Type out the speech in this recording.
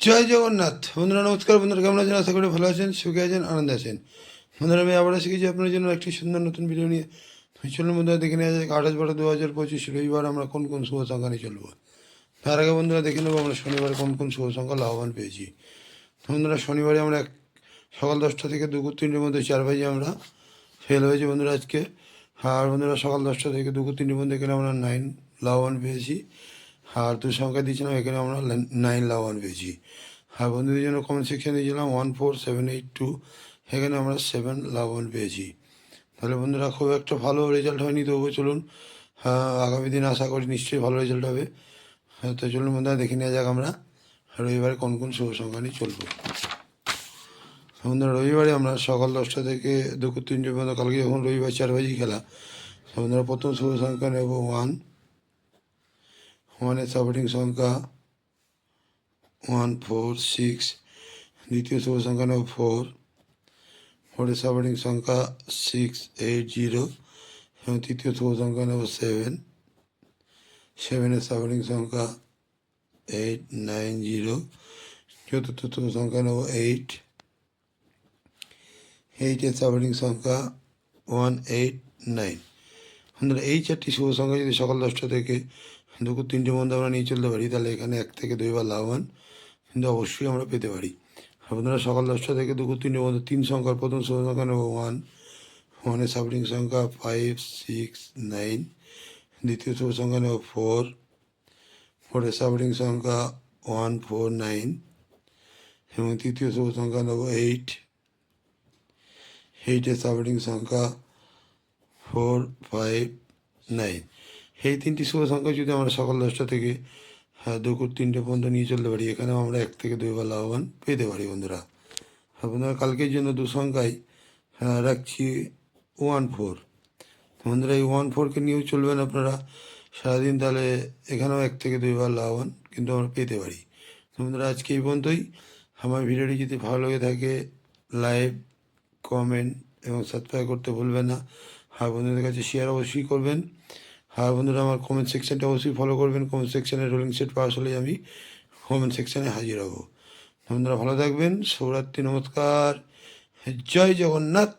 জয় জগন্নাথ। বন্ধুরা নমস্কার। বন্ধুরা কেমন আছেন? আশা করি ভালো আছেন, সুখে আছেন, আনন্দে আছেন। বন্ধুরা আমি আবার শিখেছি আপনার জন্য একটি সুন্দর নতুন ভিডিও নিয়ে। চলুন বন্ধুরা দেখে নেওয়া যায় 28/12/2025 রবিবার আমরা কোন কোন শুভ সংখ্যা নিয়ে চলবো। তার আগে বন্ধুরা দেখে নেবো আমরা শনিবারে কোন কোন শুভ সংখ্যা লাভবান পেয়েছি। বন্ধুরা শনিবারে আমরা সকাল 10টা থেকে দুপুর 3টের মধ্যে 4 বাজে আমরা ফেল হয়েছে বন্ধুরা আজকে। আর বন্ধুরা সকাল 10টা থেকে দুপুর 3টের মধ্যে এখানে আমরা 9 লাভবান পেয়েছি। আর দু সংখ্যা দিয়েছিলাম, এখানে আমরা 9 লাভবান পেয়েছি। আর বন্ধুদের জন্য কমেন্ট সেকশানে দিয়েছিলাম 14782, এখানে আমরা 7 লাভবান পেয়েছি। তাহলে বন্ধুরা খুব একটা ভালো রেজাল্ট হয়নি, তবুও চলুন আগামী দিন আশা করি নিশ্চয়ই ভালো রেজাল্ট হবে। তো চলুন বন্ধুরা দেখে নেওয়া যাক আমরা রবিবারে কোন কোন শুভ সংখ্যা নিয়ে চলবো। বন্ধুরা রবিবারে আমরা সকাল 10টা থেকে দুপুর 3টে পর্যন্ত, কালকে যখন রবিবার 4 বাজে খেলা, বন্ধুরা প্রথম শুভ সংখ্যা নেব 1, 1-এর সাপোর্টিং সংখ্যা 146, দ্বিতীয় শুভ সংখ্যা নেব 4, 4-এর সাপোর্টিং সংখ্যা 680 এবং তৃতীয় শুভ সংখ্যা নেব 7, 7-এর সাপোর্টিং সংখ্যা 890, চতুর্থ শুভ সংখ্যা নেব 8, 8-এর সাপোর্টিং সংখ্যা 189। বন্ধুরা এই 4টি শুভ সংখ্যা যদি সকাল 10টা থেকে দুপুর 3টের মধ্যে আমরা নিয়ে চলতে পারি, তাহলে এখানে 1 থেকে 2 বার লাভবান কিন্তু অবশ্যই আমরা পেতে পারি। আপনারা সকাল 10টা থেকে দুপুর 3টের মধ্যে 3 সংখ্যার প্রথম শুভ সংখ্যা নেব 1, 1-এর সাপোর্টিং সংখ্যা 569, দ্বিতীয় শুভ সংখ্যা নেব 4, 4-এর সাপোর্টিং সংখ্যা 149 এবং তৃতীয় শুভ সংখ্যা নেব 8, 8-এর সাপোর্টিং সংখ্যা 459। এই 3টি শুভ সংখ্যা যদি আমরা সকাল 10টা থেকে দুপুর 3টে পর্যন্ত নিয়ে চলতে পারি, এখানেও আমরা 1 থেকে 2 বার লাভবান পেতে পারি বন্ধুরা। বন্ধুরা কালকের জন্য দু সংখ্যায় রাখছি 14। বন্ধুরা এই 14কে নিয়েও চলবেন আপনারা সারাদিন, তাহলে এখানেও 1 থেকে 2 বার লাভবান কিন্তু আমরা পেতে পারি। বন্ধুরা আজকে এই পর্যন্তই। আমার ভিডিওটি যদি ভালো লেগে থাকে লাইক, কমেন্ট এবং সাবস্ক্রাইব করতে ভুলবেন না। আর বন্ধুদের কাছে শেয়ার অবশ্যই করবেন। আর বন্ধুরা আমার কমেন্ট সেকশানটা অবশ্যই ফলো করবেন। কমেন্ট সেকশানে রোলিং সেট পাস হলে আমি কমেন্ট সেকশানে হাজির হব। বন্ধুরা ভালো থাকবেন। শুভরাত্রি, নমস্কার, জয় জগন্নাথ।